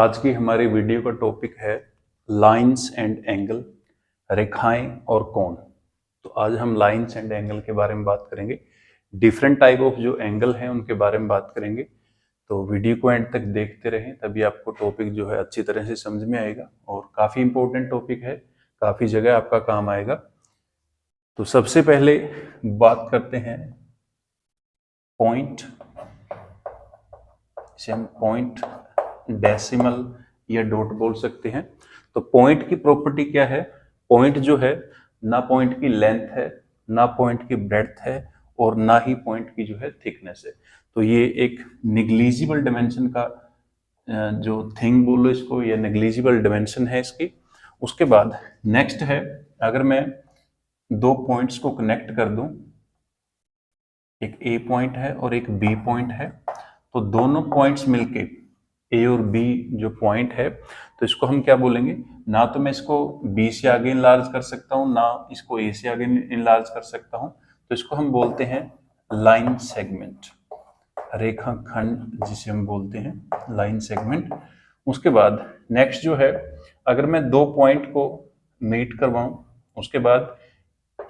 आज की हमारी वीडियो का टॉपिक है लाइंस एंड एंगल, रेखाएं और कोण। तो आज हम लाइंस एंड एंगल के बारे में बात करेंगे। डिफरेंट टाइप ऑफ जो एंगल हैं उनके बारे में बात करेंगे। तो वीडियो को एंड तक देखते रहें, तभी आपको टॉपिक जो है अच्छी तरह से समझ में आएगा और काफ़ी इंपॉर्टेंट टॉपिक है, काफ़ी जगह आपका काम आएगा। तो सबसे पहले बात करते हैं पॉइंट, इसे हम पॉइंट, डेसिमल या डॉट बोल सकते हैं। तो पॉइंट की प्रॉपर्टी क्या है? पॉइंट जो है ना पॉइंट की लेंथ है, ना पॉइंट की ब्रेड्थ है और ना ही पॉइंट की जो है थिकनेस है। तो ये एक निग्लिजिबल डिमेंशन का जो थिंग बोलो इसको, ये नेग्लिजिबल डिमेंशन है इसकी। उसके बाद नेक्स्ट है, अगर मैं दो पॉइंट्स को कनेक्ट कर दूं, एक ए पॉइंट है और एक बी पॉइंट है, तो दोनों पॉइंट्स मिलके ए और बी जो पॉइंट है, तो इसको हम क्या बोलेंगे? ना तो मैं इसको बी से आगे इनलार्ज कर सकता हूँ, ना इसको ए से आगे इनलार्ज कर सकता हूँ। तो इसको हम बोलते हैं लाइन सेगमेंट, रेखाखंड जिसे हम बोलते हैं लाइन सेगमेंट। उसके बाद नेक्स्ट जो है, अगर मैं दो पॉइंट को मीट करवाऊं, उसके बाद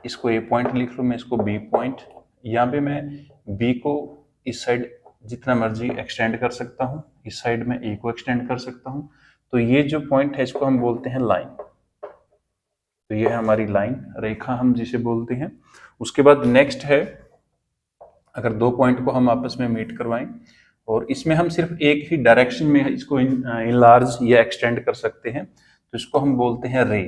इसको ए पॉइंट लिख लूं, मैं इसको बी पॉइंट, यहाँ पे मैं बी को इस साइड जितना मर्जी एक्सटेंड कर सकता हूँ, इस साइड में ए को एक्सटेंड कर सकता हूँ। तो ये जो पॉइंट है इसको हम बोलते हैं लाइन। तो ये है हमारी लाइन, रेखा हम जिसे बोलते हैं। उसके बाद नेक्स्ट है, अगर दो पॉइंट को हम आपस में मीट करवाएं और इसमें हम सिर्फ एक ही डायरेक्शन में इसको इनलार्ज या एक्सटेंड कर सकते हैं, तो इसको हम बोलते हैं रे,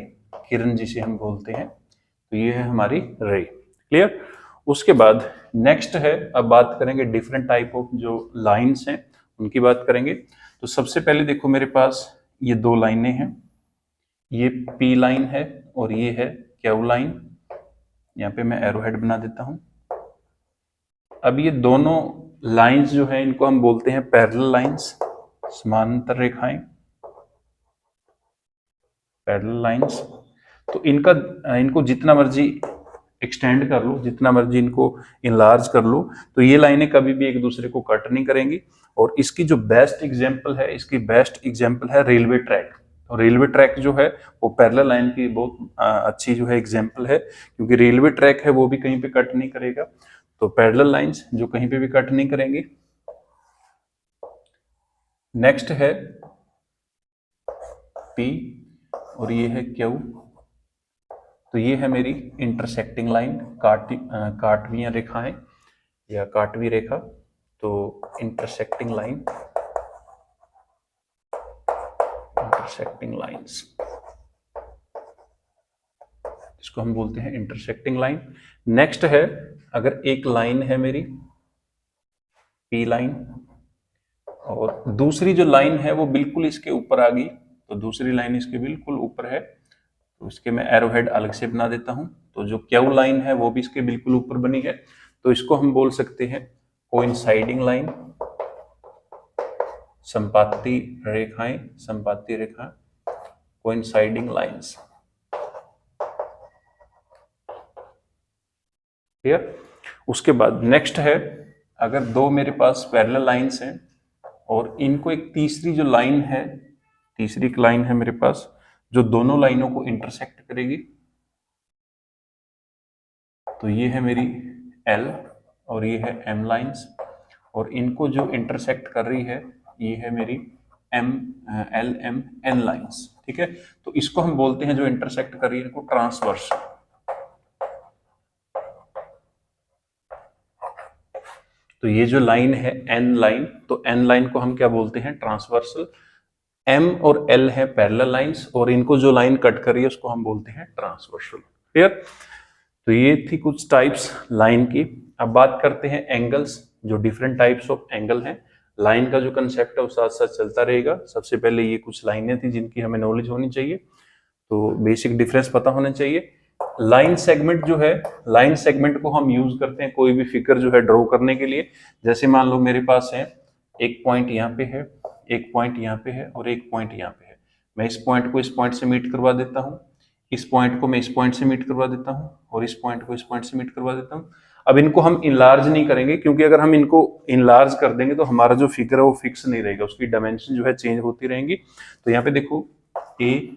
किरण जिसे हम बोलते हैं। तो ये है हमारी रे। क्लियर? उसके बाद नेक्स्ट है, अब बात करेंगे डिफरेंट टाइप ऑफ जो लाइंस हैं उनकी बात करेंगे। तो सबसे पहले देखो, मेरे पास ये दो लाइनें हैं, ये पी लाइन है और ये है क्यू लाइन। यहाँ पे मैं एरो हेड बना देता हूं। अब ये दोनों लाइंस जो है इनको हम बोलते हैं पैरेलल लाइंस, समानांतर रेखाएं, पैरेलल लाइंस। तो इनको जितना मर्जी एक्सटेंड कर लो, जितना मर्जी इनको इनलार्ज कर लो, तो ये लाइनें कभी भी एक दूसरे को कट नहीं करेंगी। और इसकी जो बेस्ट एग्जांपल है, इसकी बेस्ट एग्जांपल है रेलवे ट्रैक। तो रेलवे ट्रैक जो है वो पैरेलल लाइन की बहुत अच्छी जो है एग्जांपल है, क्योंकि रेलवे ट्रैक है वो भी कहीं पे कट नहीं करेगा। तो पैरेलल लाइंस जो कहीं पे भी कट नहीं करेंगे। नेक्स्ट है पी और ये है क्यू। तो ये है मेरी इंटरसेक्टिंग लाइन, काटवीय रेखाएं या काटवी रेखा। तो इंटरसेक्टिंग लाइन, इंटरसेक्टिंग लाइंस, इसको हम बोलते हैं इंटरसेक्टिंग लाइन। नेक्स्ट है, अगर एक लाइन है मेरी पी लाइन और दूसरी जो लाइन है वो बिल्कुल इसके ऊपर आ गई, तो दूसरी लाइन इसके बिल्कुल ऊपर है, तो इसके मैं एरो हेड अलग से बना देता हूं। तो जो क्यू लाइन है वो भी इसके बिल्कुल ऊपर बनी है, तो इसको हम बोल सकते हैं कोइंसाइडिंग लाइन, संपाती रेखाएं, संपाती रेखा, कोइंसाइडिंग लाइंस। क्लियर? उसके बाद नेक्स्ट है, अगर दो मेरे पास पैरेलल लाइंस हैं और इनको एक तीसरी जो लाइन है, तीसरी एक लाइन है मेरे पास जो दोनों लाइनों को इंटरसेक्ट करेगी, तो ये है मेरी एल और ये है एम लाइंस, और इनको जो इंटरसेक्ट कर रही है ये है मेरी एल एम एन लाइंस। ठीक है? तो इसको हम बोलते हैं, जो इंटरसेक्ट कर रही है इनको, ट्रांसवर्स। तो ये जो लाइन है एन लाइन, तो एन लाइन को हम क्या बोलते हैं? ट्रांसवर्सल। एम और एल है पैरेलल लाइंस और इनको जो लाइन कट कर रही है उसको हम बोलते हैं ट्रांसवर्सल। क्लियर? तो ये थी कुछ टाइप्स लाइन की। अब बात करते हैं एंगल्स, जो डिफरेंट टाइप्स ऑफ एंगल हैं। लाइन का जो कंसेप्ट है वो साथ साथ चलता रहेगा। सबसे पहले ये कुछ लाइनें थी जिनकी हमें नॉलेज होनी चाहिए, तो बेसिक डिफरेंस पता होना चाहिए। लाइन सेगमेंट जो है, लाइन सेगमेंट को हम यूज करते हैं कोई भी फिगर जो है ड्रॉ करने के लिए। जैसे मान लो मेरे पास है एक पॉइंट यहाँ पे है, एक पॉइंट यहाँ पे है और एक पॉइंट यहाँ पे है। मैं इस पॉइंट को इस पॉइंट से मीट करवा देता हूँ, इस पॉइंट को मैं इस पॉइंट से मीट करवा देता हूँ और इस पॉइंट को इस पॉइंट से मीट करवा देता हूँ। अब इनको हम इनलार्ज नहीं करेंगे, क्योंकि अगर हम इनको इनलार्ज कर देंगे तो हमारा जो फिगर है वो फिक्स नहीं रहेगा, उसकी डायमेंशन जो है चेंज होती रहेंगी। तो यहाँ पे देखो ए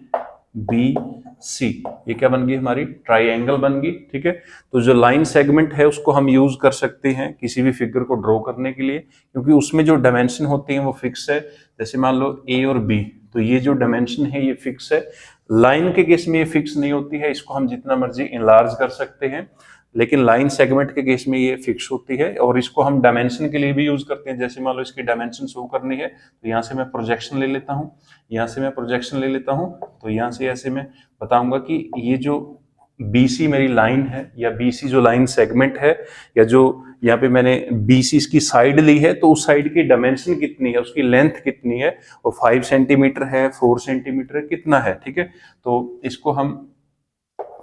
बी सी, ये क्या बन गई हमारी ट्राइंगल बन गई, ठीक है। तो जो लाइन सेगमेंट है उसको हम यूज कर सकते हैं किसी भी फिगर को ड्रॉ करने के लिए, क्योंकि उसमें जो डायमेंशन होती है वो फिक्स है। जैसे मान लो ए और बी, तो ये जो डायमेंशन है ये फिक्स है। लाइन के केस में ये फिक्स नहीं होती है, इसको हम जितना मर्जी इनलार्ज कर सकते हैं, लेकिन लाइन सेगमेंट के केस में ये फिक्स होती है। और इसको हम डायमेंशन के लिए भी यूज करते हैं। जैसे मान लो इसकी डायमेंशन शो करनी है, तो यहाँ से मैं प्रोजेक्शन ले लेता हूँ, यहाँ से मैं प्रोजेक्शन ले लेता हूँ, तो यहाँ से ऐसे मैं बताऊंगा कि ये जो BC मेरी लाइन है, या BC जो लाइन सेगमेंट है, या जो यहाँ पे मैंने BC इसकी साइड ली है, तो उस साइड की डायमेंशन कितनी है, उसकी लेंथ कितनी है, वो 5 सेंटीमीटर है, 4 सेंटीमीटर है, कितना है, ठीक है। तो इसको हम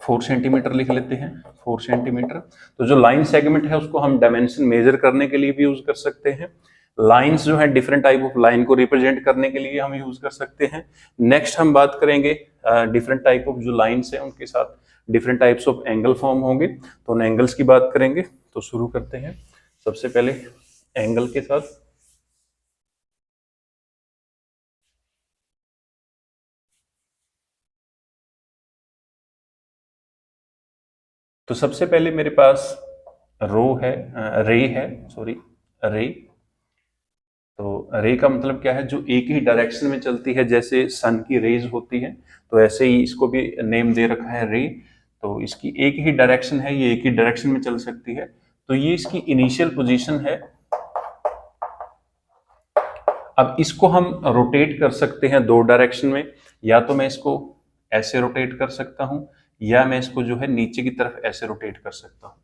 4 सेंटीमीटर लिख लेते हैं, 4 सेंटीमीटर। तो जो लाइन सेगमेंट है उसको हम डायमेंशन मेजर करने के लिए भी यूज कर सकते हैं। लाइंस जो है डिफरेंट टाइप ऑफ लाइन को रिप्रेजेंट करने के लिए हम यूज कर सकते हैं। नेक्स्ट हम बात करेंगे डिफरेंट टाइप ऑफ जो लाइंस है उनके साथ different types of angle form होंगे, तो उन एंगल्स की बात करेंगे। तो शुरू करते हैं सबसे पहले एंगल के साथ। तो सबसे पहले मेरे पास रे। तो रे का मतलब क्या है, जो एक ही डायरेक्शन में चलती है, जैसे सन की रेज होती है, तो ऐसे ही इसको भी नेम दे रखा है रे। तो इसकी एक ही डायरेक्शन है, ये एक ही डायरेक्शन में चल सकती है। तो ये इसकी इनिशियल पोजीशन है। अब इसको हम रोटेट कर सकते हैं दो डायरेक्शन में, या तो मैं इसको ऐसे रोटेट कर सकता हूं, या मैं इसको जो है नीचे की तरफ ऐसे रोटेट कर सकता हूं।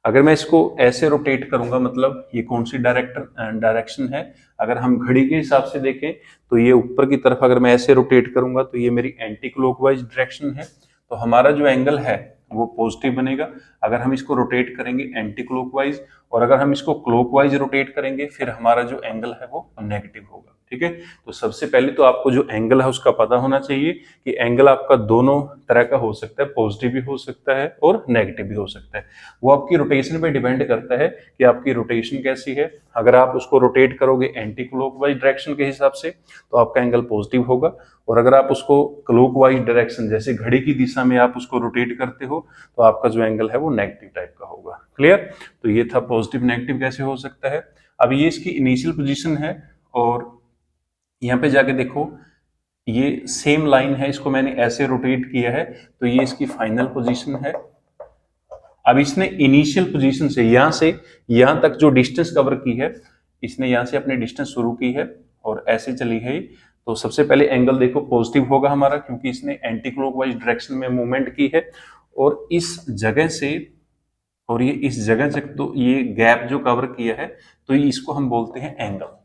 अगर मैं इसको ऐसे रोटेट करूंगा, मतलब ये कौन सी डायरेक्शन है, अगर हम घड़ी के हिसाब से देखें तो ये ऊपर की तरफ अगर मैं ऐसे रोटेट करूंगा तो ये मेरी एंटी क्लॉकवाइज डायरेक्शन है, तो हमारा जो एंगल है वो पॉजिटिव बनेगा। अगर हम इसको रोटेट करेंगे एंटी क्लॉकवाइज, और अगर हम इसको क्लॉकवाइज रोटेट करेंगे, फिर हमारा जो एंगल है वो नेगेटिव होगा, ठीक है। तो सबसे पहले तो आपको जो एंगल है उसका पता होना चाहिए कि एंगल आपका दोनों तरह का हो सकता है, पॉजिटिव भी हो सकता है और नेगेटिव भी हो सकता है। वो आपकी रोटेशन पे डिपेंड करता है कि आपकी रोटेशन कैसी है। अगर आप उसको रोटेट करोगे एंटी क्लॉकवाइज डायरेक्शन के हिसाब से तो आपका एंगल पॉजिटिव होगा, और अगर आप उसको क्लॉकवाइज डायरेक्शन जैसे घड़ी की दिशा में आप उसको रोटेट करते हो तो आपका जो एंगल है वो नेगेटिव टाइप का होगा। क्लियर? तो ये था पॉजिटिव नेगेटिव कैसे हो सकता है। अब ये इसकी इनिशियल पोजीशन है, और यहाँ पे जाके देखो ये सेम लाइन है, इसको मैंने ऐसे रोटेट किया है, तो ये इसकी फाइनल पोजीशन है। अब इसने इनिशियल पोजीशन से यहां तक जो डिस्टेंस कवर की है, इसने यहां से अपनी डिस्टेंस शुरू की है और ऐसे चली है। तो सबसे पहले एंगल देखो पॉजिटिव होगा हमारा, क्योंकि इसने एंटी क्लॉकवाइज डायरेक्शन में मूवमेंट की है, और इस जगह से और ये इस जगह से, तो ये गैप जो कवर किया है, तो इसको हम बोलते हैं एंगल।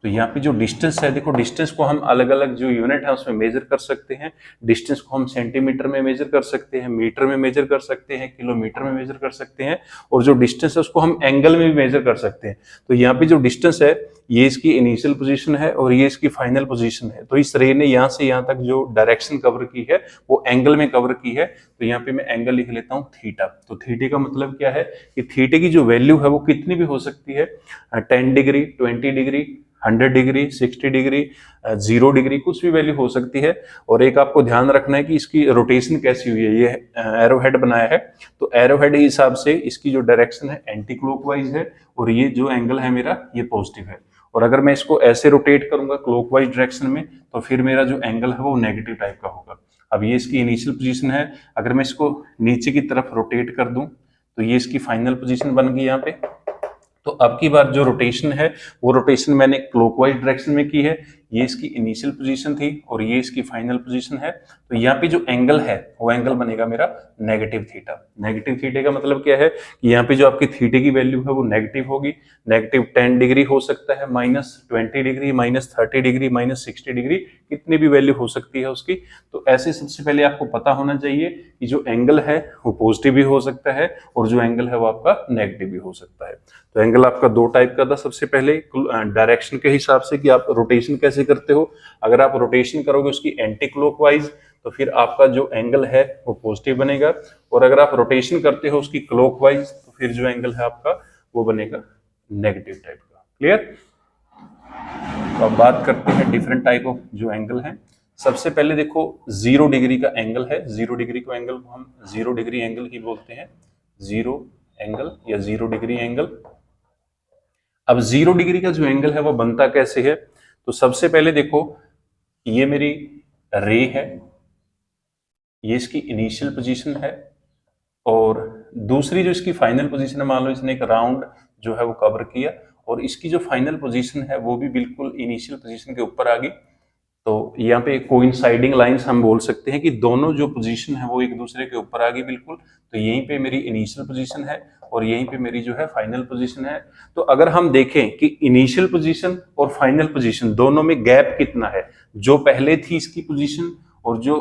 तो यहाँ पे जो डिस्टेंस है, देखो डिस्टेंस को हम अलग अलग जो यूनिट है उसमें मेजर कर सकते हैं। डिस्टेंस को हम सेंटीमीटर में मेजर कर सकते हैं, मीटर में मेजर कर सकते हैं, किलोमीटर में मेजर कर सकते हैं, और जो डिस्टेंस है उसको हम एंगल में भी मेजर कर सकते हैं। तो यहाँ पे जो डिस्टेंस है ये इसकी इनिशियल पोजीशन है और ये इसकी फाइनल पोजीशन है। तो इस रे ने यहाँ से यहाँ तक जो डायरेक्शन कवर की है वो एंगल में कवर की है। तो यहाँ पे मैं एंगल लिख लेता हूँ थीटा। तो थीटे का मतलब क्या है कि थीटे की जो वैल्यू है वो कितनी भी हो सकती है, 10 degree, 20 degree, 100 degree, 60 degree, 0 degree, कुछ भी वैल्यू हो सकती है। और एक आपको ध्यान रखना है कि इसकी रोटेशन कैसी हुई है। ये एरो हेड बनाया है, तो एरो हेड के हिसाब से इसकी जो डायरेक्शन है एंटी क्लॉकवाइज है, और ये जो एंगल है मेरा ये पॉजिटिव है। और अगर मैं इसको ऐसे रोटेट करूंगा क्लॉकवाइज डायरेक्शन में, तो फिर मेरा जो एंगल है वो नेगेटिव टाइप का होगा। अब ये इसकी इनिशियल पोजीशन है। अगर मैं इसको नीचे की तरफ रोटेट कर दूं तो ये इसकी फाइनल पोजीशन बन गई यहाँ पे। तो अब की बार जो रोटेशन है वो रोटेशन मैंने क्लॉकवाइज डायरेक्शन में की है। ये इसकी इनिशियल पोजीशन थी और ये इसकी फाइनल पोजीशन है। तो यहाँ पे जो एंगल है वो एंगल बनेगा मेरा नेगेटिव थीटा। नेगेटिव थीटे का मतलब क्या है कि यहाँ पे जो आपकी थीटे की वैल्यू है वो नेगेटिव होगी। नेगेटिव 10 डिग्री हो सकता है, -20 डिग्री, -30 डिग्री, -60 डिग्री, कितनी भी वैल्यू हो सकती है उसकी। तो ऐसे सबसे पहले आपको पता होना चाहिए कि जो एंगल है वो पॉजिटिव भी हो सकता है और जो एंगल है वो आपका नेगेटिव भी हो सकता है। तो एंगल आपका दो टाइप का था। सबसे पहले डायरेक्शन के हिसाब से कि आप रोटेशन कैसे करते हो। अगर आप रोटेशन करोगे उसकी एंटी क्लॉकवाइज तो फिर आपका जो एंगल है वो पॉजिटिव बनेगा, और अगर आप रोटेशन करते हो उसकी क्लॉकवाइज तो फिर जो एंगल है आपका वो बनेगा नेगेटिव टाइप का। क्लियर? तो अब बात करते हैं डिफरेंट टाइप ऑफ जो एंगल हैं। सबसे पहले देखो 0 डिग्री का एंगल है। 0 डिग्री को एंगल को हम 0 डिग्री एंगल ही बोलते हैं, 0 एंगल या 0 डिग्री एंगल। अब 0 डिग्री का जो एंगल है वो बनता कैसे है? तो सबसे पहले देखो, ये मेरी रे है, ये इसकी इनिशियल पोजीशन है, और दूसरी जो इसकी फाइनल पोजीशन है, मान लो इसने एक राउंड जो है वो कवर किया, और इसकी जो फाइनल पोजीशन है वो भी बिल्कुल इनिशियल पोजीशन के ऊपर आ गई। तो यहाँ पे कोइंसाइडिंग लाइंस हम बोल सकते हैं कि दोनों जो पोजीशन है वो एक दूसरे के ऊपर आ गई बिल्कुल। तो यहीं पे मेरी इनिशियल पोजीशन है और यहीं पे मेरी जो है फाइनल पोजीशन है। तो अगर हम देखें कि इनिशियल पोजीशन और फाइनल पोजीशन दोनों में गैप कितना है, जो पहले थी इसकी पोजीशन और जो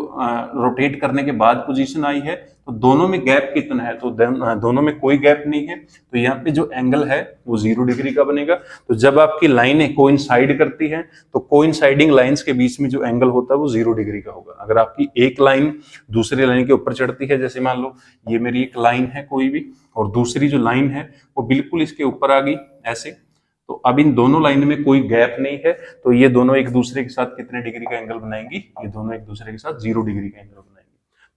रोटेट करने के बाद पोजीशन आई है, तो दोनों में गैप कितना है? तो दोनों में कोई गैप नहीं है, तो यहाँ पे जो एंगल है वो 0 डिग्री का बनेगा। तो जब आपकी लाइनें कोइंसाइड करती हैं तो कोइंसाइडिंग लाइंस के बीच में जो एंगल होता है वो 0 डिग्री का होगा। अगर आपकी एक लाइन दूसरी लाइन के ऊपर चढ़ती है, जैसे मान लो ये मेरी एक लाइन है कोई भी, और दूसरी जो लाइन है वो बिल्कुल इसके ऊपर आ गई ऐसे, तो अब इन दोनों लाइन में कोई गैप नहीं है, तो ये दोनों एक दूसरे के साथ कितने डिग्री का एंगल बनाएंगी? ये दोनों एक दूसरे के साथ 0 डिग्री का एंगल बनाएंगे।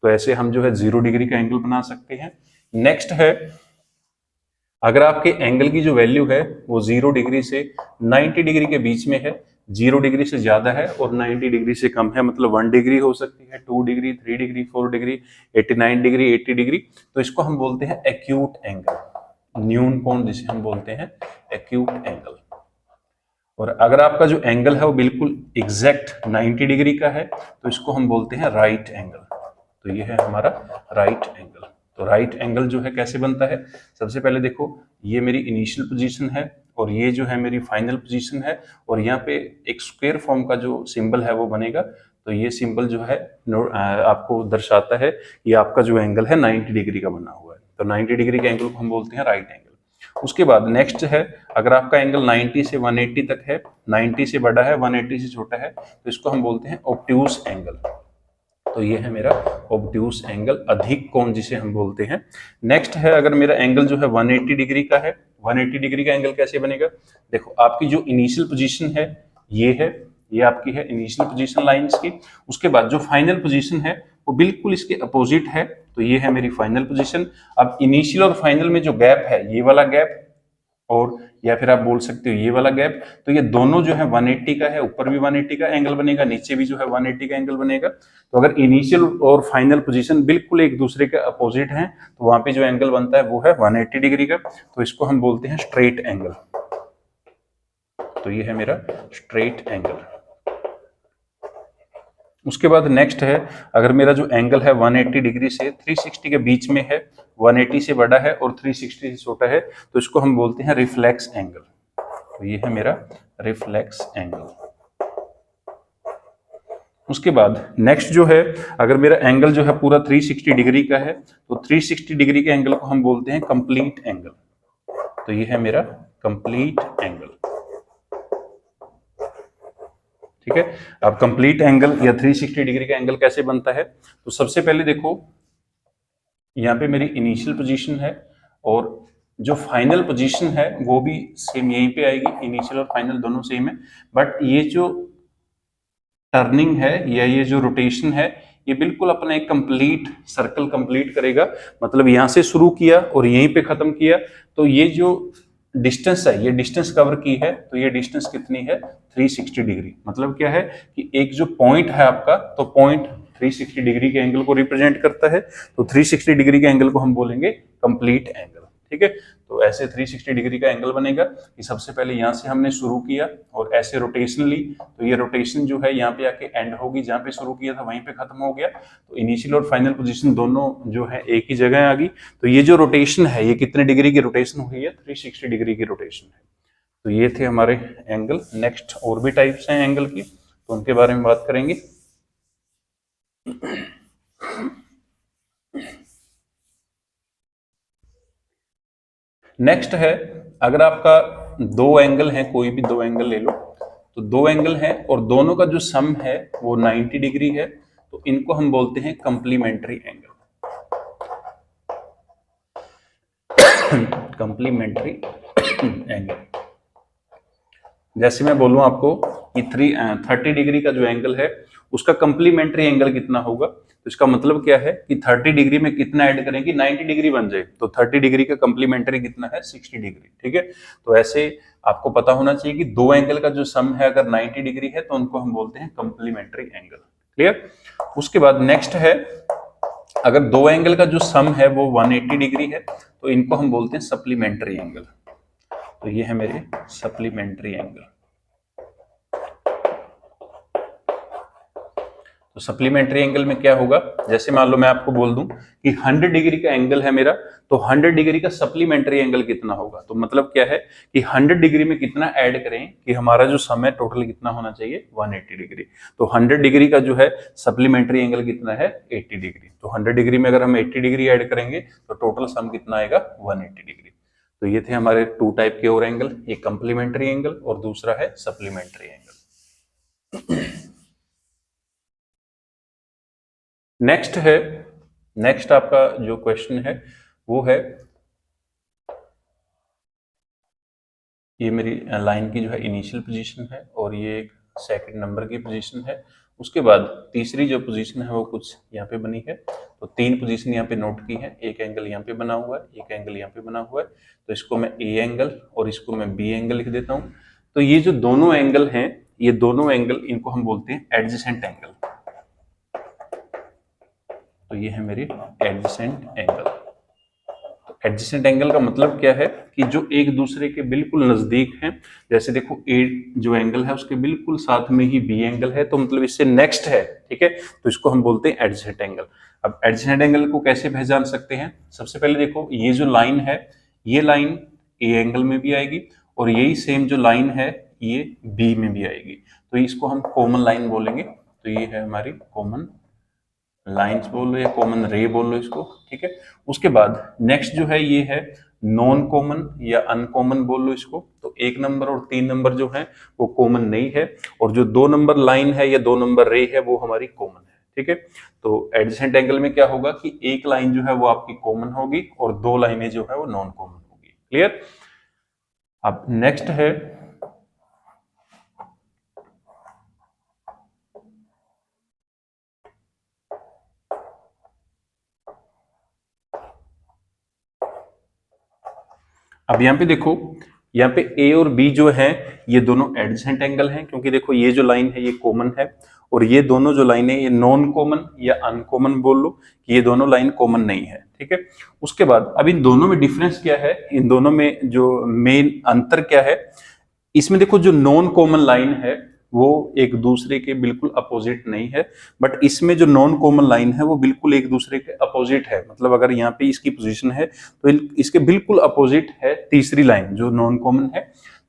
तो ऐसे हम जो है 0 डिग्री का एंगल बना सकते हैं। नेक्स्ट है, अगर आपके एंगल की जो वैल्यू है वो 0 डिग्री से 90 डिग्री के बीच में है, 0 डिग्री से ज्यादा है और 90 डिग्री से कम है, मतलब 1 डिग्री हो सकती है, 2 degree, 3 degree, 4 degree, 89 degree, 80 degree, तो इसको हम बोलते हैं एक्यूट एंगल, न्यून कोण जिसे हम बोलते हैं एक्यूट एंगल। और अगर आपका जो एंगल है वो बिल्कुल एग्जैक्ट 90 डिग्री का है तो इसको हम बोलते हैं राइट एंगल। तो ये है हमारा राइट एंगल। तो राइट एंगल जो है कैसे बनता है? सबसे पहले देखो, ये मेरी इनिशियल पोजीशन है और ये जो है मेरी फाइनल पोजीशन है, और यहाँ पे एक स्क्वायर फॉर्म का जो सिंबल है वो बनेगा। तो ये सिंबल जो है आपको दर्शाता है कि आपका जो एंगल है 90 डिग्री का बना हुआ है। तो 90 डिग्री के एंगल को हम बोलते हैं राइट एंगल। उसके बाद नेक्स्ट है, अगर आपका एंगल 90 से 180 तक है, 90 से बड़ा है, 180 से छोटा है, तो इसको हम बोलते हैं ऑब्ट्यूस एंगल। तो ये है मेरा ऑब्ट्यूस एंगल, अधिक कोण जिसे हम बोलते हैं। नेक्स्ट है, अगर मेरा एंगल जो है 180 डिग्री का है, 180 डिग्री का एंगल कैसे बनेगा? देखो, आपकी जो इनिशियल पोजीशन है ये है, ये आपकी है इनिशियल पोजीशन लाइंस की। उसके बाद जो फाइनल पोजीशन है वो बिल्कुल इसके अपोजिट है, तो ये है मेरी फाइनल पोजीशन। अब इनिशियल और फाइनल में जो गैप है, ये वाला गैप, और या फिर आप बोल सकते हो ये वाला गैप, तो ये दोनों जो है 180 का है, ऊपर भी 180 का एंगल बनेगा, नीचे भी जो है 180 का एंगल बनेगा। तो अगर इनिशियल और फाइनल पोजीशन बिल्कुल एक दूसरे के अपोजिट हैं तो वहां पे जो एंगल बनता है वो है 180 डिग्री का। तो इसको हम बोलते हैं स्ट्रेट एंगल। तो ये है मेरा स्ट्रेट एंगल। उसके बाद नेक्स्ट है, अगर मेरा जो एंगल है 180 डिग्री से 360 के बीच में है, 180 से बड़ा है और 360 से छोटा है, तो इसको हम बोलते हैं रिफ्लेक्स एंगल। तो ये है मेरा रिफ्लेक्स एंगल। उसके बाद नेक्स्ट जो है, अगर मेरा एंगल जो है पूरा 360 डिग्री का है, तो 360 डिग्री के एंगल को हम बोलते हैं कंप्लीट एंगल। तो ये है मेरा कंप्लीट एंगल। ठीक है। अब कंप्लीट एंगल या 360 डिग्री का एंगल कैसे बनता है? तो सबसे पहले देखो, यहाँ पे मेरी इनिशियल पोजीशन है और जो फाइनल पोजीशन है वो भी सेम यहीं पे आएगी, इनिशियल और फाइनल दोनों सेम है। बट ये जो टर्निंग है या ये जो रोटेशन है, ये बिल्कुल अपना एक कंप्लीट सर्कल कंप्लीट करेगा। मतलब यहां से शुरू किया और यहीं पे खत्म किया, तो ये जो डिस्टेंस है, ये डिस्टेंस कवर की है, तो ये डिस्टेंस कितनी है? 360 डिग्री। मतलब क्या है कि एक जो पॉइंट है आपका, तो पॉइंट 360 डिग्री के एंगल को रिप्रेजेंट करता है। तो 360 डिग्री के एंगल को हम बोलेंगे कंप्लीट एंगल। ठीक है। तो ऐसे 360 डिग्री का एंगल बनेगा कि सबसे पहले यहां से हमने शुरू किया और ऐसे रोटेशन ली, तो ये रोटेशन जो है यहाँ पे आके एंड होगी, जहां पे शुरू किया था वहीं पे खत्म हो गया। तो इनिशियल और फाइनल पोजीशन दोनों जो है एक ही जगह आ गई। तो ये जो रोटेशन है, ये कितने डिग्री की रोटेशन हुई है? 360 डिग्री की रोटेशन है। तो ये थे हमारे एंगल। नेक्स्ट और भी टाइप्स हैं एंगल की, तो उनके बारे में बात करेंगे। नेक्स्ट है, अगर आपका दो एंगल है, कोई भी दो एंगल ले लो, तो दो एंगल है और दोनों का जो सम है वो 90 डिग्री है, तो इनको हम बोलते हैं कंप्लीमेंट्री एंगल। कंप्लीमेंट्री एंगल, जैसे मैं बोलूं आपको कि 30 डिग्री का जो एंगल है उसका कंप्लीमेंट्री एंगल कितना होगा, तो इसका मतलब क्या है कि 30 डिग्री में कितना ऐड करें कि 90 डिग्री बन जाए, तो 30 डिग्री का कंप्लीमेंट्री कितना है 60 डिग्री। ठीक है, तो ऐसे आपको पता होना चाहिए कि दो एंगल का जो सम है अगर 90 डिग्री है तो उनको हम बोलते हैं कंप्लीमेंट्री एंगल। क्लियर। उसके बाद नेक्स्ट है, अगर दो एंगल का जो सम है वो 180 डिग्री है तो इनको हम बोलते हैं सप्लीमेंट्री एंगल। तो ये है मेरे सप्लीमेंट्री एंगल। तो सप्लीमेंट्री एंगल में क्या होगा, जैसे मान लो मैं आपको बोल दूं कि 100 डिग्री का एंगल है मेरा, तो 100 डिग्री का सप्लीमेंट्री एंगल कितना होगा, तो मतलब क्या है कि 100 डिग्री में कितना ऐड करें कि हमारा जो सम है टोटल कितना होना चाहिए 180 डिग्री। तो 100 डिग्री का जो है सप्लीमेंट्री एंगल कितना है 80 डिग्री। तो 100 डिग्री में अगर हम 80 डिग्री ऐड करेंगे तो टोटल सम कितना आएगा 180 डिग्री। तो ये थे हमारे टू टाइप के और एंगल, एक कंप्लीमेंट्री एंगल और दूसरा है सप्लीमेंट्री एंगल। नेक्स्ट आपका जो क्वेश्चन है वो है, ये मेरी लाइन की जो है इनिशियल पोजीशन है और ये एक सेकंड नंबर की पोजीशन है। उसके बाद तीसरी जो पोजीशन है वो कुछ यहाँ पे बनी है, तो तीन पोजीशन यहाँ पे नोट की है, एक एंगल यहाँ पे बना हुआ है, एक एंगल यहाँ पे बना हुआ है, तो इसको मैं ए एंगल और इसको मैं बी एंगल लिख देता हूँ। तो ये जो दोनों एंगल हैं, ये दोनों एंगल इनको हम बोलते हैं एडजेसेंट एंगल। तो ये है मेरी एडजेसेंट एंगल। तो एडजेसेंट एंगल का मतलब क्या है कि जो एक दूसरे के बिल्कुल नजदीक हैं, जैसे देखो ए जो एंगल है उसके बिल्कुल साथ में ही बी एंगल है, तो मतलब इससे नेक्स्ट है। ठीक है, तो इसको हम बोलते हैं एडजेसेंट एंगल। अब एडजेसेंट एंगल को कैसे पहचान सकते हैं, सबसे पहले देखो ये जो लाइन है, ये लाइन ए एंगल में भी आएगी और यही सेम जो लाइन है ये बी में भी आएगी, तो इसको हम कॉमन लाइन बोलेंगे। तो ये है हमारी कॉमन लाइंस बोल लो या कॉमन रे बोल लो इसको। ठीक है, उसके बाद नेक्स्ट जो है ये है नॉन कॉमन या अनकॉमन बोल लो इसको। तो 1 नंबर और 3 नंबर जो है वो कॉमन नहीं है, और जो 2 नंबर लाइन है या 2 नंबर रे है वो हमारी कॉमन है। ठीक है, तो एडजेसेंट एंगल में क्या होगा कि एक लाइन जो है वो आपकी कॉमन होगी और दो लाइनें जो है वो नॉन कॉमन होगी। क्लियर। अब नेक्स्ट है, अब यहाँ पे देखो, यहाँ पे ए और बी जो है ये दोनों एडजेसेंट एंगल हैं, क्योंकि देखो ये जो लाइन है ये कॉमन है और ये दोनों जो लाइन है ये नॉन कॉमन या अनकॉमन बोल लो कि ये दोनों लाइन कॉमन नहीं है। ठीक है, उसके बाद अब इन दोनों में डिफरेंस क्या है, इन दोनों में जो मेन अंतर क्या है, इसमें देखो जो नॉन कॉमन लाइन है वो एक दूसरे के बिल्कुल अपोजिट नहीं है, बट इसमें जो नॉन कॉमन लाइन है वो बिल्कुल एक दूसरे के अपोजिट है। मतलब अगर यहाँ पे इसकी पोजीशन है तो इसके बिल्कुल अपोजिट है तीसरी लाइन जो नॉन कॉमन है।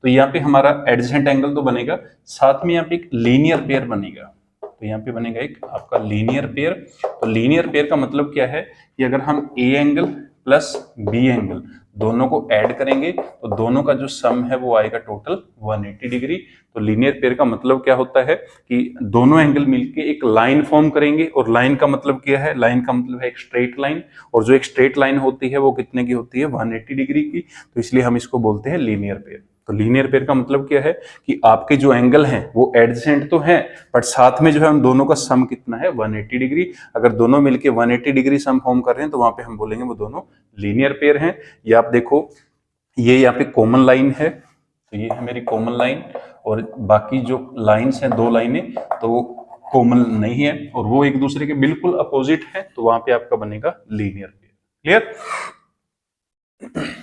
तो यहाँ पे हमारा एडजेसेंट एंगल तो बनेगा, साथ में यहाँ पे एक लीनियर पेयर बनेगा। तो यहाँ पे बनेगा एक आपका लीनियर पेयर। तो लीनियर पेयर का मतलब क्या है कि अगर हम A angle plus B angle दोनों को ऐड करेंगे तो दोनों का जो सम है वो आएगा टोटल 180 डिग्री। तो लीनियर पेयर का मतलब क्या होता है कि दोनों एंगल मिलके एक लाइन फॉर्म करेंगे, और लाइन का मतलब क्या है, लाइन का मतलब है एक स्ट्रेट लाइन, और जो एक स्ट्रेट लाइन होती है वो कितने की होती है 180 डिग्री की। तो इसलिए हम इसको बोलते हैं लीनियर पेयर। तो लीनियर पेयर का मतलब क्या है कि आपके जो एंगल हैं वो एडजेसेंट तो हैं, बट साथ में जो है उन दोनों का सम कितना है 180 डिग्री। अगर दोनों मिलके 180 डिग्री सम फॉर्म कर रहे हैं तो वहां पे हम बोलेंगे वो दोनों लीनियर पेयर हैं। ये आप देखो, ये यहाँ पे कॉमन लाइन है, तो ये है मेरी कॉमन लाइन, और बाकी जो लाइंस हैं दो लाइनें तो वो कॉमन नहीं है और वो एक दूसरे के बिल्कुल अपोजिट है, तो वहां पे आपका बनेगा लीनियर पेयर। क्लियर।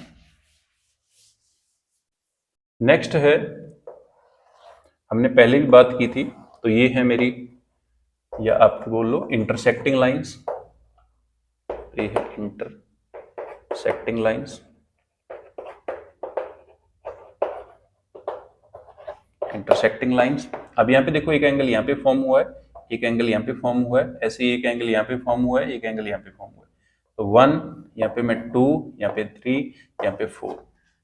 नेक्स्ट है, हमने पहले भी बात की थी, तो ये है मेरी, या आप बोल लो इंटरसेक्टिंग लाइंस। ये है इंटरसेक्टिंग लाइंस। इंटरसेक्टिंग लाइंस, अब यहाँ पे देखो एक एंगल यहाँ पे फॉर्म हुआ है, एक एंगल यहाँ पे फॉर्म हुआ है, ऐसे ही एक एंगल यहाँ पे फॉर्म हुआ है, एक एंगल यहाँ पे फॉर्म हुआ है। तो 1, यहाँ पे मैं 2, यहाँ पे 3, यहाँ पे 4।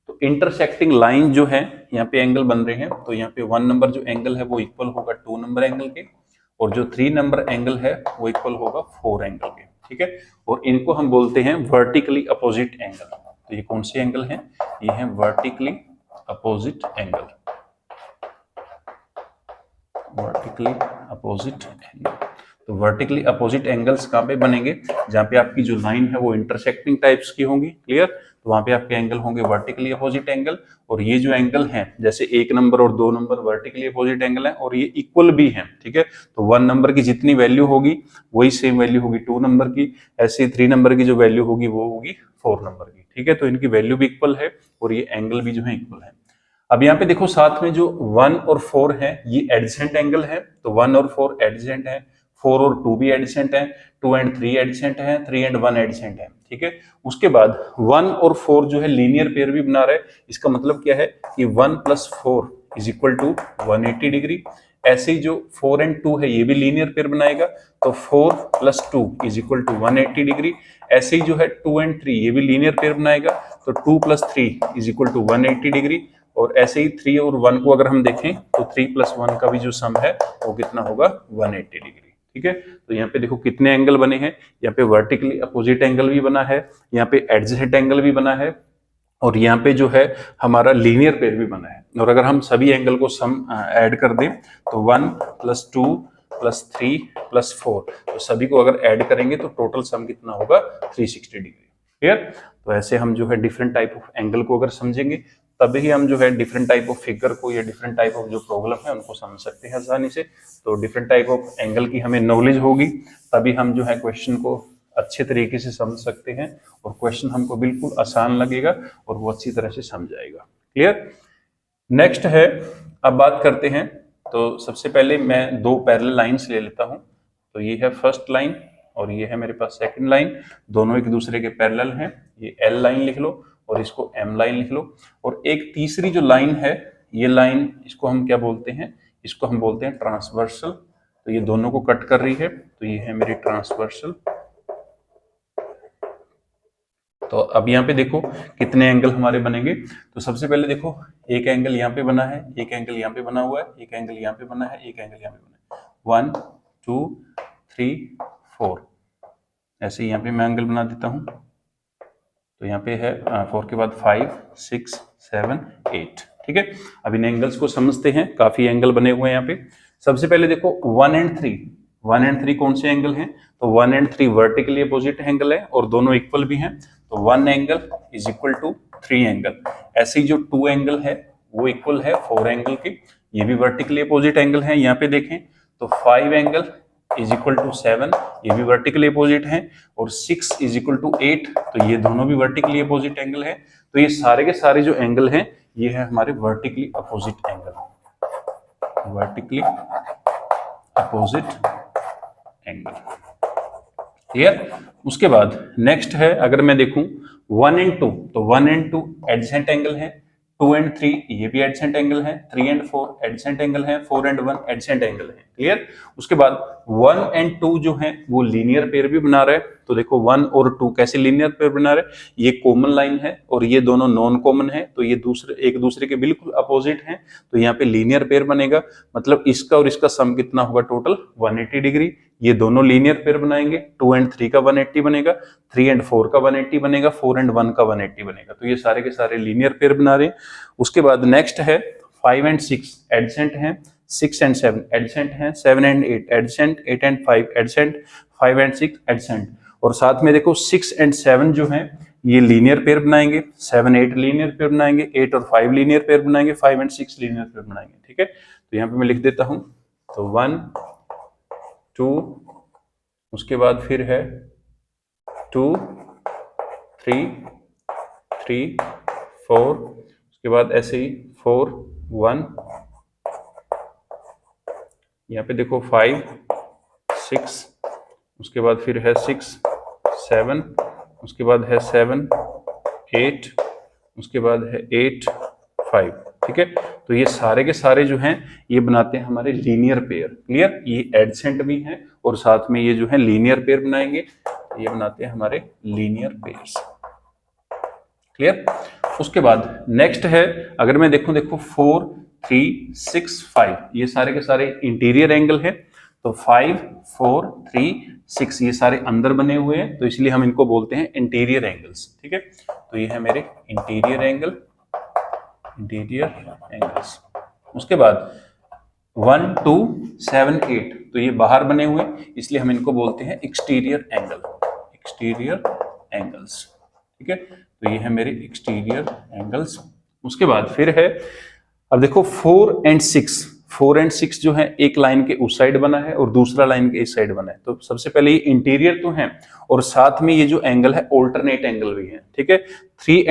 तो इंटरसेक्टिंग लाइन जो है यहाँ पे एंगल बन रहे हैं, तो यहाँ पे 1 नंबर जो एंगल है वो इक्वल होगा 2 नंबर एंगल के, और जो 3 नंबर एंगल है वो इक्वल होगा 4 एंगल के, ठीक है। और इनको हम बोलते हैं वर्टिकली अपोजिट एंगल। तो ये कौन से एंगल हैं? ये हैं vertically opposite angle, vertically opposite angle. तो वर्टिकली अपोजिट एंगल्स कहाँ पे बनेंगे? जहाँ पे आपकी जो लाइन है वो इंटरसेक्टिंग टाइप्स की होंगी, क्लियर। तो वहाँ पे आपके एंगल होंगे वर्टिकली अपोजिट एंगल। और ये जो एंगल हैं, जैसे 1 नंबर और 2 नंबर वर्टिकली अपोजिट एंगल है और ये इक्वल भी हैं, ठीक है। तो 1 नंबर की जितनी वैल्यू होगी वही सेम वैल्यू होगी 2 नंबर की, ऐसे 3 नंबर की जो वैल्यू होगी वो होगी 4 नंबर की, ठीक है। तो इनकी वैल्यू भी इक्वल है और ये एंगल भी जो है इक्वल है। अब यहाँ पे देखो साथ में जो 1 और 4 है ये एडजेसेंट एंगल है, तो 1 और 4 एडजेसेंट है, 4 और 2 भी एडजेसेंट है, 2 एंड 3 एडजेसेंट है, 3 एंड 1 एडजेसेंट है, ठीक है। उसके बाद 1 और 4 जो है लीनियर पेयर भी बना रहे हैं। इसका मतलब क्या है कि 1 + 4 इज इक्वल टू 180 डिग्री। ऐसे ही जो 4 एंड 2 है ये भी लीनियर पेयर बनाएगा, तो 4 + 2 इज इक्वल टू 180 डिग्री। ऐसे ही जो है 2 एंड 3 ये भी लीनियर पेयर बनाएगा, तो 2 + 3 इज इक्वल टू 180 डिग्री। और ऐसे ही 3 और 1 को अगर हम देखें तो 3 + 1 का भी जो सम है वो कितना होगा? 180 डिग्री, ठीक है। तो यहाँ पे देखो कितने एंगल बने हैं। यहाँ पे वर्टिकली अपोजिट एंगल भी बना है, यहाँ पे एडजेसेंट एंगल भी बना है, और यहाँ पे जो है हमारा लीनियर पेयर भी बना है। और अगर हम सभी एंगल को सम ऐड कर दें तो 1 + 2 + 3 + 4, तो सभी को अगर ऐड करेंगे तो टोटल सम कितना होगा? 360 डिग्री, क्लियर। तो ऐसे हम जो है डिफरेंट टाइप ऑफ एंगल को अगर समझेंगे तभी हम जो है डिफरेंट टाइप ऑफ फिगर को या डिफरेंट टाइप ऑफ जो प्रॉब्लम है उनको समझ सकते हैं आसानी से। तो डिफरेंट टाइप ऑफ एंगल की हमें नॉलेज होगी तभी हम जो है क्वेश्चन को अच्छे तरीके से समझ सकते हैं और क्वेश्चन हमको बिल्कुल आसान लगेगा और वो अच्छी तरह से समझ आएगा, क्लियर। नेक्स्ट है, अब बात करते हैं। तो सबसे पहले मैं 2 पैरेलल लाइंस ले लेता हूं। तो ये है फर्स्ट लाइन और ये है मेरे पास सेकंड लाइन, दोनों एक दूसरे के पैरेलल हैं। ये एल लाइन लिख लो और इसको एम लाइन लिख लो। और एक तीसरी जो लाइन है, ये लाइन, इसको हम क्या बोलते हैं? इसको हम बोलते हैं ट्रांसवर्सल। तो ये दोनों को कट कर रही है, तो ये है मेरी ट्रांसवर्सल। तो अब यहाँ पे देखो कितने एंगल हमारे बनेंगे। तो सबसे पहले देखो एक एंगल यहाँ पे बना है, एक एंगल यहाँ पे बना हुआ है, एक एंगल यहाँ पे बना है, एक एंगल यहाँ पे बना है। 1 2 3 4, ऐसे यहाँ पे मैं एंगल बना देता हूँ। तो यहाँ पे है 4 के बाद 5 6 7 8, ठीक है। अब इन एंगल्स को समझते हैं, काफी एंगल बने हुए हैं यहाँ पे। सबसे पहले देखो 1 एंड 3, 1 एंड 3 कौन से एंगल हैं? तो 1 एंड 3 वर्टिकली अपोजिट एंगल है और दोनों इक्वल भी हैं। तो 1 angle is equal to 3 angle. ऐसे ही जो 2 एंगल है वो इक्वल है 4 एंगल के, ये भी वर्टिकली अपोजिट एंगल है। यहाँ पे देखें तो 5 एंगल इज इक्वल टू 7, ये भी वर्टिकली अपोजिट है। और 6 इज इक्वल टू 8, तो ये दोनों भी वर्टिकली अपोजिट एंगल है। तो ये सारे के सारे जो एंगल हैं ये है हमारे vertically opposite angle, vertically opposite angle, clear. उसके बाद नेक्स्ट है, अगर मैं देखूं 1 एंड 2, तो 1 एंड 2 एडजेसेंट एंगल है, 2 एंड 3 ये भी एडजेसेंट एंगल है, 3 एंड 4 एडजेसेंट एंगल है, 4 एंड 1 एडजेसेंट एंगल है, क्लियर। उसके बाद 1 एंड 2 जो है वो लीनियर पेयर भी बना रहे हैं। तो देखो 1 और 2 कैसे लीनियर पेयर बना रहे हैं? ये कॉमन लाइन है और ये दोनों नॉन कॉमन है, तो ये एक दूसरे के बिल्कुल अपोजिट हैं। तो यहाँ पे लीनियर पेयर बनेगा, मतलब इसका और इसका सम कितना होगा? Total 180 degree. ये दोनों लीनियर पेयर बनाएंगे, 2 एंड 3 का 180 बनेगा, 3 एंड 4 का 180 बनेगा, 4 एंड 1 का 180 बनेगा। तो ये सारे के सारे लीनियर पेयर बना रहे हैं। उसके बाद नेक्स्ट है 5 एंड 6 एडजेसेंट हैं, 6 एंड 7 एडजेसेंट हैं, 7 and 8 adjacent, 8 and 5 adjacent, 5 and 6 adjacent. और साथ में देखो 6 एंड 7 जो हैं ये लीनियर पेयर बनाएंगे, 7 8 लीनियर पेयर बनाएंगे, 8 और 5 लीनियर पेयर बनाएंगे, 5 एंड 6 लीनियर पेयर बनाएंगे, ठीक है। तो यहाँ पे मैं लिख देता हूं, तो 1 2, उसके बाद फिर है 2 3 3 4, उसके बाद ऐसे ही 4 1, यहाँ पे देखो 5 6, उसके बाद फिर है 6 7, उसके बाद है 7 8, उसके बाद है 8 5, ठीक है। तो ये सारे के सारे जो हैं ये बनाते हैं हमारे लीनियर पेयर, क्लियर। ये एडजेसेंट भी हैं और साथ में ये जो है लीनियर पेयर बनाएंगे, ये बनाते हैं हमारे लीनियर पेयर्स, क्लियर। उसके बाद नेक्स्ट है, अगर मैं देखो 4 3 6 5, ये सारे के सारे इंटीरियर एंगल है। तो 5, 4, 3, 6 ये सारे अंदर बने हुए हैं, तो इसलिए हम इनको बोलते हैं इंटीरियर एंगल्स। ठीक है, तो ये है मेरे इंटीरियर एंगल, इंटीरियर एंगल्स। उसके बाद 1, 2, 7, 8 तो ये बाहर बने हुए, इसलिए हम इनको बोलते हैं एक्सटीरियर एंगल, एक्सटीरियर एंगल्स। ठीक है, तो ये है मेरे एक्सटीरियर एंगल्स। उसके बाद फिर है, अब देखो 4 and 6, 4 and 6 जो है एक लाइन के उस साइड बना है और दूसरा लाइन के इस साइड बना है। तो सबसे पहले ये इंटीरियर तो है और साथ में ये जो एंगल है ऑल्टरनेट एंगल भी है। ठीक है, 3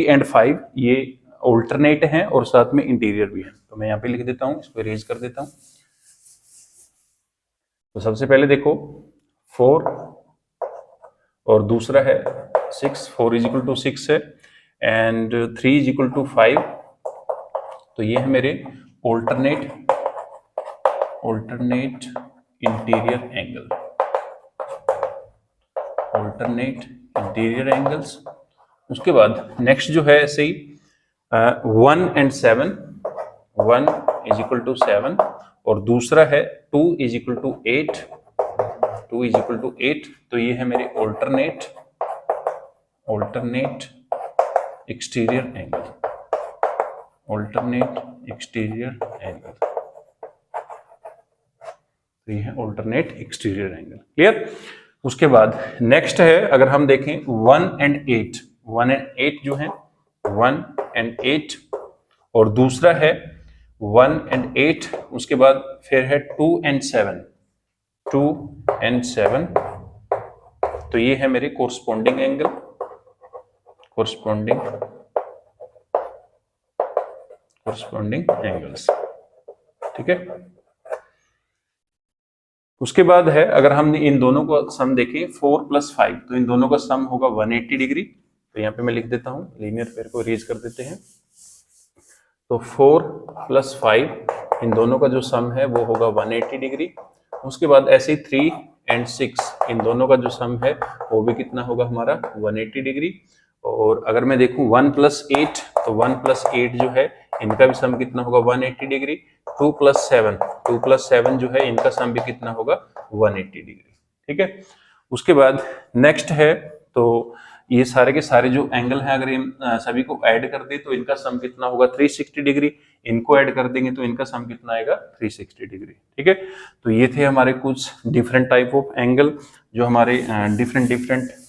and 5 ये ऑल्टरनेट है और साथ में इंटीरियर भी है। तो मैं यहाँ पे लिख देता हूँ, इसको इरेज कर देता हूँ। तो सबसे पहले देखो 4 और दूसरा है 6, 4 = 6 है एंड 3 = 5, तो ये है मेरे alternate interior angle, alternate interior angles. उसके बाद नेक्स्ट जो है ऐसे ही 1 and 7, 1 = 7 और दूसरा है 2 = 8, 2 = 8, तो ये है मेरे alternate exterior angle, alternate exterior angle, तो ये है ऑल्टरनेट एक्सटीरियर एंगल। क्लियर। उसके बाद नेक्स्ट है, अगर हम देखें 1 and 8, 1 and 8 जो है 1 and 8 और दूसरा है 1 and 8, उसके बाद फिर है 2 and 7, 2 and 7, तो ये है मेरे कोरस्पॉन्डिंग एंगल, कोरस्पॉन्डिंग एंगल्स। ठीक है, उसके बाद है, अगर हम इन दोनों को सम देखें 4 + 5, तो इन दोनों का सम होगा 180 डिग्री। तो यहाँ पे मैं लिख देता हूँ, लीनियर पेयर को इरेज कर देते हैं। तो 4 + 5 इन दोनों का जो सम है वो होगा 180 डिग्री। उसके बाद ऐसे ही 3 and 6 इन दोनों का जो सम है वो भी कितना होगा हमारा 180 डिग्री। और अगर मैं देखूं 1 + 8, तो 1 + 8 जो है इनका भी सम कितना होगा 180 डिग्री। 2 + 7 जो है इनका सम भी कितना होगा 180 डिग्री। ठीक है, उसके बाद नेक्स्ट है, तो ये सारे के सारे जो एंगल हैं अगर इन सभी को ऐड कर दे तो इनका सम कितना होगा 360 डिग्री। इनको ऐड कर देंगे तो इनका सम कितना आएगा 360 डिग्री। ठीक है, तो ये थे हमारे कुछ डिफरेंट टाइप ऑफ एंगल जो हमारे डिफरेंट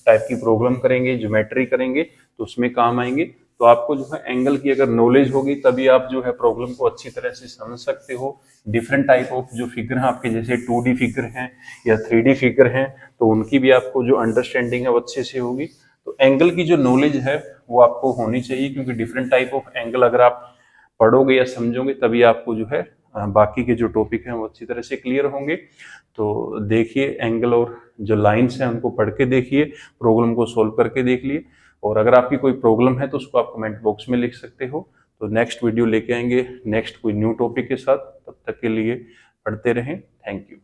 टाइप की प्रॉब्लम करेंगे, ज्योमेट्री करेंगे तो उसमें काम आएंगे। तो आपको जो है एंगल की अगर नॉलेज होगी तभी आप जो है प्रॉब्लम को अच्छी तरह से समझ सकते हो। डिफरेंट टाइप ऑफ जो फिगर हैं आपके, जैसे 2D फिगर हैं या 3D फिगर हैं, तो उनकी भी आपको जो अंडरस्टैंडिंग है वो अच्छे से होगी। तो एंगल की जो नॉलेज है वो आपको होनी चाहिए, क्योंकि डिफरेंट टाइप ऑफ एंगल अगर आप पढ़ोगे या समझोगे तभी आपको जो है बाकी के जो टॉपिक हैं वो अच्छी तरह से क्लियर होंगे। तो देखिए एंगल और जो लाइंस हैं उनको पढ़ के देखिए, प्रॉब्लम को सोल्व करके देख लिए। और अगर आपकी कोई प्रॉब्लम है तो उसको आप कमेंट बॉक्स में लिख सकते हो। तो नेक्स्ट वीडियो लेके आएंगे नेक्स्ट कोई न्यू टॉपिक के साथ, तब तक के लिए पढ़ते रहें। Thank you.